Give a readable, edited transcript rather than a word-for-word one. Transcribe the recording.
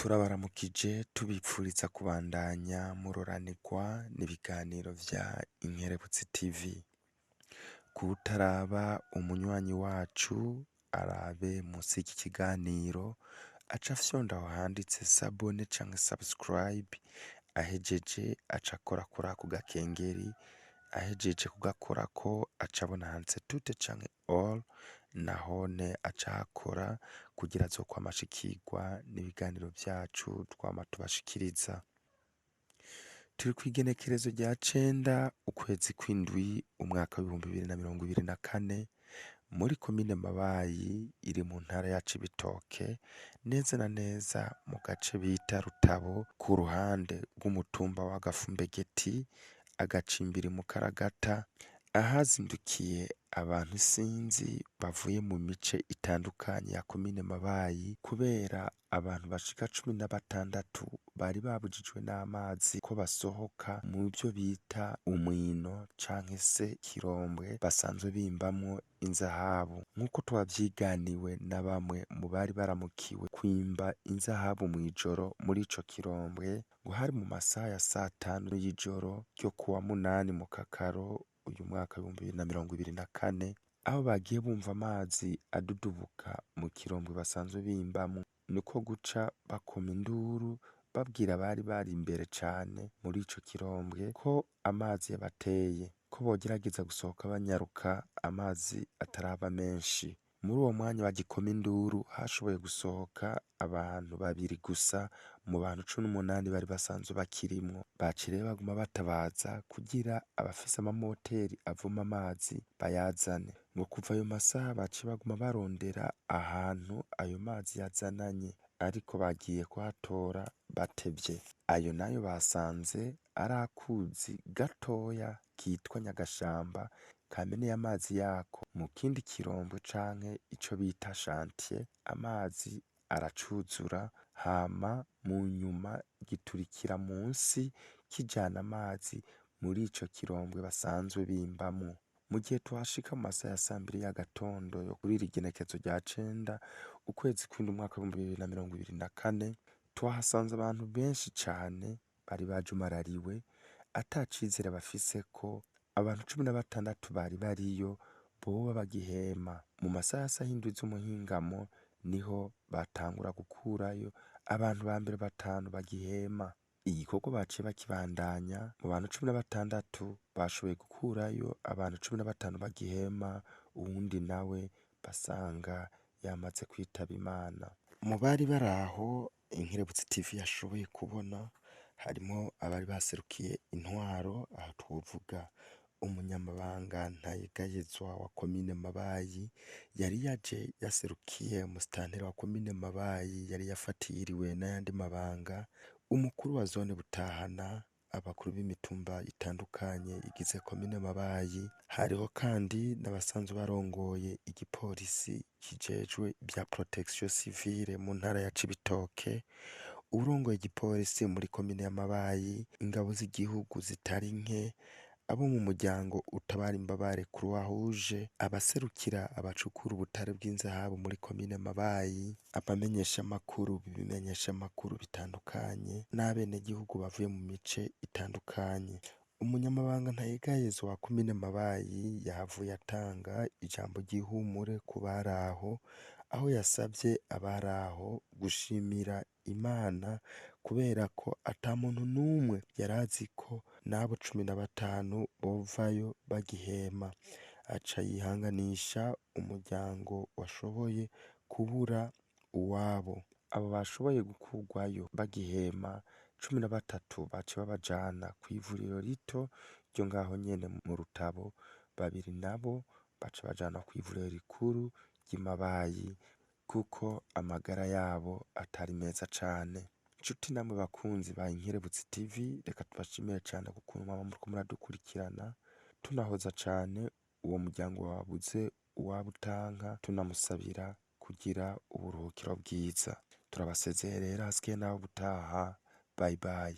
Turabaramukije tubipfuriza kubandanya muroranirwa n'ibiganiro vya Inkerebutsi TV. Kuwutaraba umunywanyi wacu arabe musi y'iki kiganiro aca afyonda aho handitse sabone canke subscribe, ahejeje aca akora kuri ako gakengeri, ahejeje kugakorako aca abona handitse toute canke all, nahone aca ahakora kugira azokwama ashikirwa n'ibiganiro vyacu twama tubashikiriza. Turi kw'igenekerezo rya 9 ukwezi kw'indwi umwaka w'2024 muri komine Mabayi iri mu ntara ya Cibitoke, neza na neza mu gace bita Rutabo, ku ruhande rw'umutumba wa Gafumbegeti, agacimbiri mu Karagata, ahazindukiye abantu isinzi bavuye mu mice itandukanye ya komine Mabayi kubera abantu bashika 16 bari babujijwe n'amazi ko basohoka mu byo bita umwino canke se Kirombwe basanzwe bimbamwo inzahabu. Nk'uko twavyiganiwe na bamwe mu bari baramukiwe kwimba inzahabu mw'ijoro muri ico Kirombwe, ngo hari mu masaha ya 5 y'ijoro ryo kuwa 8 mu Kakaro uyu mwaka w'2024, aho bagiye bumva amazi adudubuka mu Kirombwe basanzwe bimbamwo, niko guca bakoma induru babwira abari bari imbere cane muri ico Kirombwe ko amazi yabateye, ko bogerageza gusohoka banyaruka amazi ataraba menshi. Muri uwo mwanya bagikoma induru hashoboye gusohoka abantu 2 gusa mu bantu 18 bari basanzwe bakirimwo. Baciye baguma batabaza kugira abafise amamoteri avoma amazi bayazane. Ngo kuva ayo masaha baciye baguma barondera ahantu ayo mazi yazananye, ariko bagiye kuhatora batevye. Ayo nayo basanze ari akuzi gatoya kitwa Nyagashamba kameneye amazi yako mu kindi Kirombwe canke ico bita Chantier, amazi aracuzura hama mu nyuma giturikira munsi kijana amazi muri ico Kirombwe basanzwe bimbamwo. Mu gihe twashika mu masaha ya 2 y'agatondo yo kuri iri genekezo rya 9 ukwezi kw'indwi umwaka w'2024, twahasanze abantu benshi cane bari bajumarariwe, ata cizere bafise ko abantu 16 bari bariyo boba bagihema. Mu masaha ya 7 z'umuhingamo niho batangura gukurayo abantu ba mbere 5 bagihema. Igikorwa baciye bakibandanya, mu bantu 16 bashoboye gukurayo abantu 15 bagihema, uwundi nawe basanga yamaze kwitaba Imana. Mu bari baraho Inkerebutsi TV yashoboye kubona harimo abari baserukiye intwaro, aha twovuga umunyamabanga ntayegayezwa wa komine Mabayi yari yaje yaserukiye musitanteri wa komine Mabayi yari yafatiriwe n'ayandi mabanga, umukuru wa zone Butahana, abakuru b'imitumba itandukanye igize komine Mabayi. Hariho kandi n'abasanzwe barongoye igipolisi kijejwe ibya protection civile mu ntara ya Cibitoke, urongoye igipolisi muri komine ya Mabayi, ingabo z'igihugu zitari nke, abo mu muryango utabara imbabare Croix Rouge, abaserukira abacukura ubutare bw'inzahabu muri komine Mabayi, abamenyesha amakuru b'ibimenyesha amakuru bitandukanye, n'abenegihugu bavuye mu mice itandukanye. Umunyamabanga ntayegayezwa wa komine Mabayi yahavuye atanga ijambo ry'ihumure ku baraho, aho yasavye abaraho gushimira Imana kubera ko ata muntu n'umwe yarazi ko n'abo 15 bovayo bagihema. Aca yihanganisha umuryango washoboye kubura uwabo. Abo bashoboye gukurwayo bagihema 13 baciye babajana kw'ivuriro rito ryo ngaho nyene mu Rutabo, 2 nabo baca bajana kw'ivuriro rikuru ry'i Mabayi kuko amagara yabo atari meza cane. Nshuti namwe bakunzi ba Inkerebutsi TV, reka tubashimire cane kukuntu mwama muriko muradukurikirana, tunahoza cane uwo muryango wabuze uwabo utanka, tunamusabira kugira uburuhukiro bwiza. Turabasezeye rero hasigaye naho ubutaha. Bye bye.